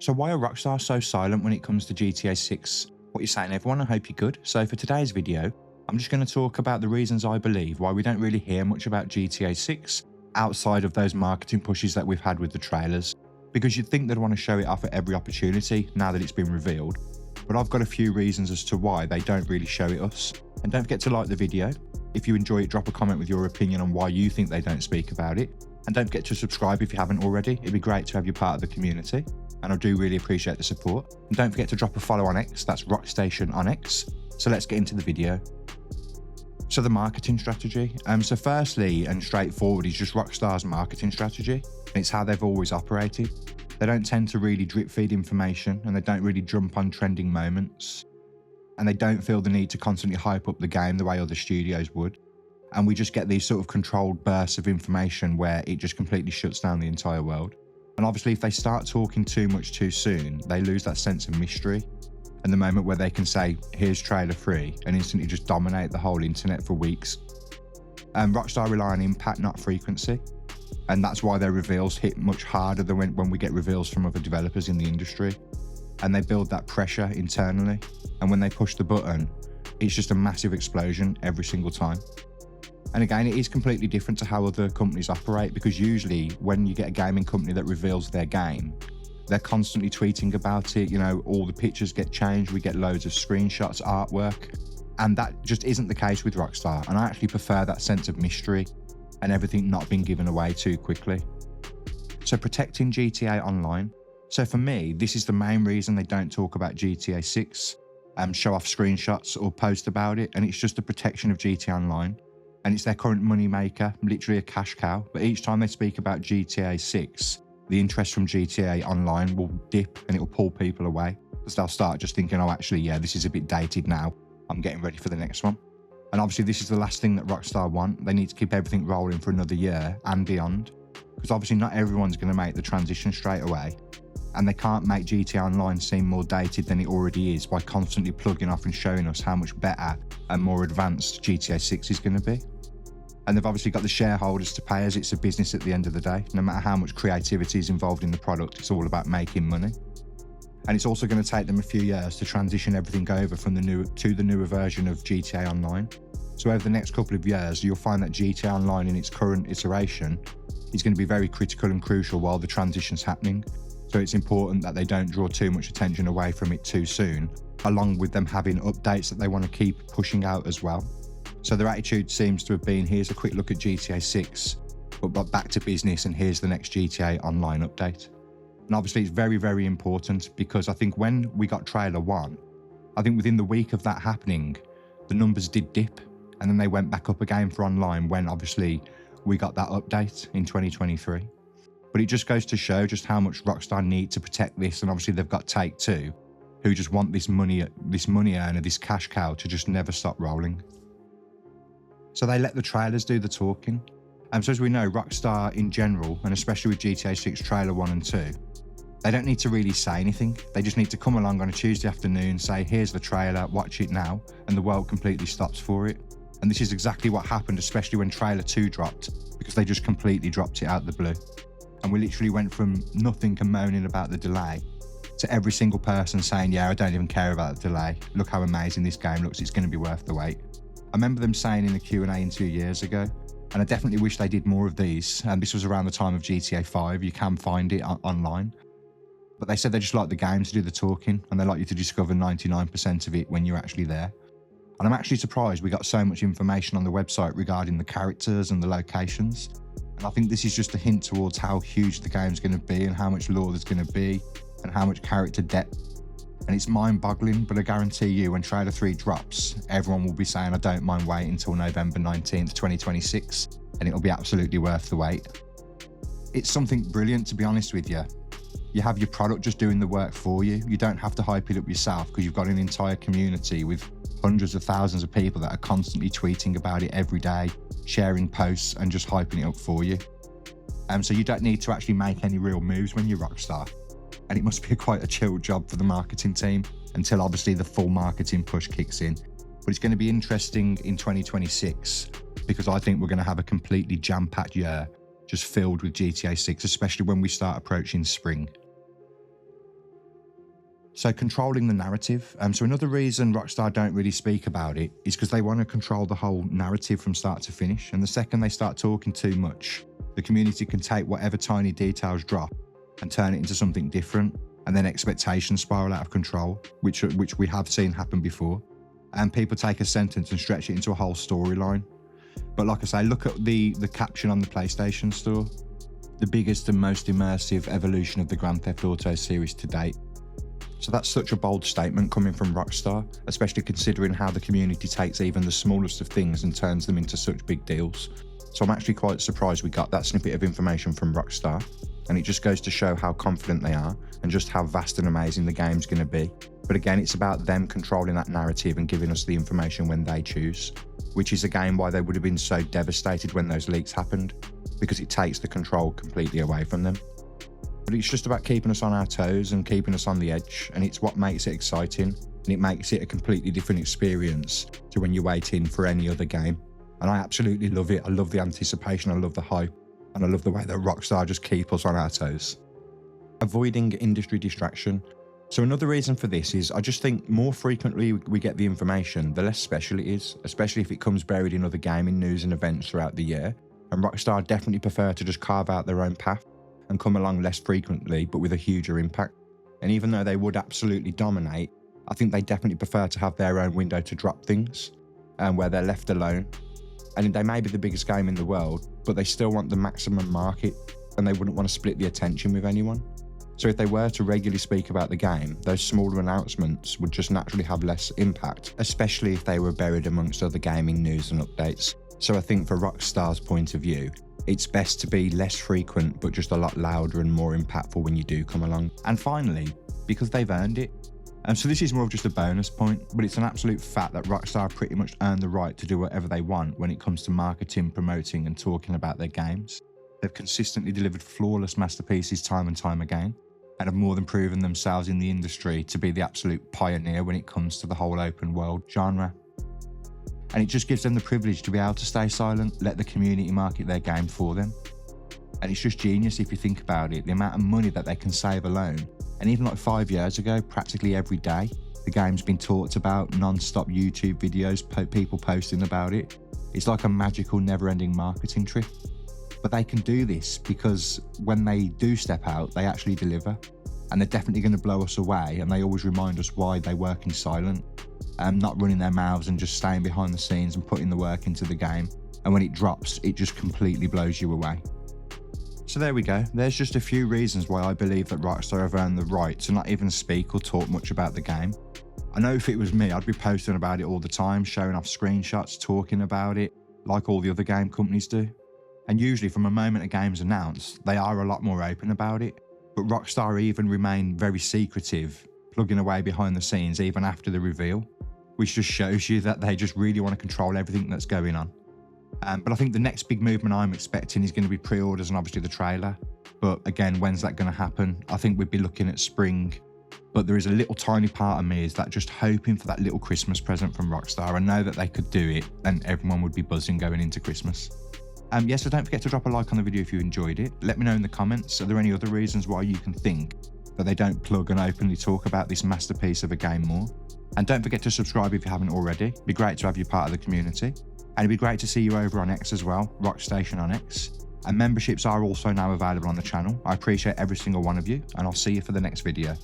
So why are Rockstar so silent when it comes to GTA 6? What you saying, everyone? I hope you're good. So for today's video, I'm just going to talk about the reasons I believe why we don't really hear much about GTA 6 outside of those marketing pushes that we've had with the trailers. Because you'd think they'd want to show it off at every opportunity now that it's been revealed. But I've got a few reasons as to why they don't really show it us. And don't forget to like the video. If you enjoy it, drop a comment with your opinion on why you think they don't speak about it. And don't forget to subscribe if you haven't already. It'd be great to have you part of the community. And I do really appreciate the support. And don't forget to drop a follow on X, that's Rockstation on X. So let's get into the video. So the marketing strategy. So firstly and straightforward is just Rockstar's marketing strategy. And it's how they've always operated. They don't tend to really drip feed information and they don't really jump on trending moments. And they don't feel the need to constantly hype up the game the way other studios would. And we just get these sort of controlled bursts of information where it just completely shuts down the entire world. And obviously if they start talking too much too soon, they lose that sense of mystery. And the moment where they can say, here's trailer 3, and instantly just dominate the whole internet for weeks. Rockstar rely on impact, not frequency. And that's why their reveals hit much harder than when we get reveals from other developers in the industry. And they build that pressure internally. And when they push the button, it's just a massive explosion every single time. And again, it is completely different to how other companies operate, because usually when you get a gaming company that reveals their game, they're constantly tweeting about it. You know, all the pictures get changed. We get loads of screenshots, artwork. And that just isn't the case with Rockstar. And I actually prefer that sense of mystery and everything not being given away too quickly. So protecting GTA Online. So for me, this is the main reason they don't talk about GTA 6, show off screenshots or post about it. And it's just the protection of GTA Online. And it's their current money maker, literally a cash cow. But each time they speak about GTA 6, the interest from GTA Online will dip and it will pull people away. Because they'll start just thinking, oh, actually, yeah, this is a bit dated now. I'm getting ready for the next one. And obviously this is the last thing that Rockstar want. They need to keep everything rolling for another year and beyond. Because obviously not everyone's going to make the transition straight away. And they can't make GTA Online seem more dated than it already is by constantly plugging off and showing us how much better and more advanced GTA 6 is going to be. And they've obviously got the shareholders to pay, as it's a business at the end of the day. No matter how much creativity is involved in the product, it's all about making money. And it's also going to take them a few years to transition everything over from the newer version of GTA Online. So over the next couple of years, you'll find that GTA Online in its current iteration is going to be very critical and crucial while the transition's happening. So it's important that they don't draw too much attention away from it too soon, along with them having updates that they want to keep pushing out as well. So their attitude seems to have been, here's a quick look at GTA 6, but back to business and here's the next GTA Online update. And obviously it's very, very important because I think when we got trailer 1, I think within the week of that happening, the numbers did dip and then they went back up again for online when obviously we got that update in 2023. But it just goes to show just how much Rockstar need to protect this, and obviously they've got Take-Two, who just want this money earner, this cash cow to just never stop rolling. So they let the trailers do the talking. So as we know, Rockstar in general, and especially with GTA 6 trailer 1 and 2, they don't need to really say anything. They just need to come along on a Tuesday afternoon, say, here's the trailer, watch it now, and the world completely stops for it. And this is exactly what happened, especially when trailer 2 dropped, because they just completely dropped it out of the blue. And we literally went from nothing and moaning about the delay to every single person saying, yeah, I don't even care about the delay. Look how amazing this game looks. It's going to be worth the wait. I remember them saying in the Q&A 2 years ago, and I definitely wish they did more of these. And this was around the time of GTA 5. You can find it online. But they said they just like the game to do the talking, and they like you to discover 99% of it when you're actually there. And I'm actually surprised we got so much information on the website regarding the characters and the locations. And I think this is just a hint towards how huge the game's going to be and how much lore there's going to be and how much character depth. And it's mind-boggling, but I guarantee you when trailer 3 drops, everyone will be saying, I don't mind waiting until November 19th, 2026, and it'll be absolutely worth the wait. It's something brilliant, to be honest with you. You have your product just doing the work for you. You don't have to hype it up yourself because you've got an entire community with hundreds of thousands of people that are constantly tweeting about it every day, sharing posts and just hyping it up for you. So you don't need to actually make any real moves when you're Rockstar. And it must be quite a chill job for the marketing team until obviously the full marketing push kicks in. But it's going to be interesting in 2026 because I think we're going to have a completely jam-packed year just filled with GTA 6, especially when we start approaching spring. So controlling the narrative. So another reason Rockstar don't really speak about it is because they want to control the whole narrative from start to finish. And the second they start talking too much, the community can take whatever tiny details drop and turn it into something different. And then expectations spiral out of control, which we have seen happen before. And people take a sentence and stretch it into a whole storyline. But like I say, look at the caption on the PlayStation Store. The biggest and most immersive evolution of the Grand Theft Auto series to date. So that's such a bold statement coming from Rockstar, especially considering how the community takes even the smallest of things and turns them into such big deals. So I'm actually quite surprised we got that snippet of information from Rockstar, and it just goes to show how confident they are and just how vast and amazing the game's going to be. But again, it's about them controlling that narrative and giving us the information when they choose, which is again why they would have been so devastated when those leaks happened, because it takes the control completely away from them. But it's just about keeping us on our toes and keeping us on the edge, and it's what makes it exciting, and it makes it a completely different experience to when you're waiting for any other game. And I absolutely love it. I love the anticipation, I love the hype, and I love the way that Rockstar just keep us on our toes. Avoiding industry distraction. So another reason for this is I just think more frequently we get the information, the less special it is, especially if it comes buried in other gaming news and events throughout the year. And Rockstar definitely prefer to just carve out their own path and come along less frequently, but with a huger impact. And even though they would absolutely dominate, I think they definitely prefer to have their own window to drop things, where they're left alone. And they may be the biggest game in the world, but they still want the maximum market, and they wouldn't want to split the attention with anyone. So if they were to regularly speak about the game, those smaller announcements would just naturally have less impact, especially if they were buried amongst other gaming news and updates. So I think for Rockstar's point of view, it's best to be less frequent, but just a lot louder and more impactful when you do come along. And finally, because they've earned it. So this is more of just a bonus point, but it's an absolute fact that Rockstar pretty much earned the right to do whatever they want when it comes to marketing, promoting, and talking about their games. They've consistently delivered flawless masterpieces time and time again, and have more than proven themselves in the industry to be the absolute pioneer when it comes to the whole open world genre. And it just gives them the privilege to be able to stay silent, let the community market their game for them. And it's just genius if you think about it, the amount of money that they can save alone. And even like 5 years ago, practically every day, the game's been talked about, non-stop YouTube videos, people posting about it. It's like a magical, never-ending marketing trick. But they can do this because when they do step out, they actually deliver. And they're definitely going to blow us away, and they always remind us why they work in silent. Not running their mouths and just staying behind the scenes and putting the work into the game. And when it drops, it just completely blows you away. So there we go. There's just a few reasons why I believe that Rockstar have earned the right to not even speak or talk much about the game. I know if it was me, I'd be posting about it all the time, showing off screenshots, talking about it, like all the other game companies do. And usually from a moment a game's announced, they are a lot more open about it. But Rockstar even remain very secretive, plugging away behind the scenes even after the reveal, which just shows you that they just really want to control everything that's going on. But I think the next big movement I'm expecting is going to be pre-orders and obviously the trailer. But again, when's that going to happen? I think we'd be looking at spring. But there is a little tiny part of me is that just hoping for that little Christmas present from Rockstar. I know that they could do it and everyone would be buzzing going into Christmas. So don't forget to drop a like on the video if you enjoyed it. Let me know in the comments, are there any other reasons why you can think that they don't plug and openly talk about this masterpiece of a game more? And don't forget to subscribe if you haven't already. It'd be great to have you part of the community. And it'd be great to see you over on X as well, Rockstation on X. And memberships are also now available on the channel. I appreciate every single one of you, and I'll see you for the next video.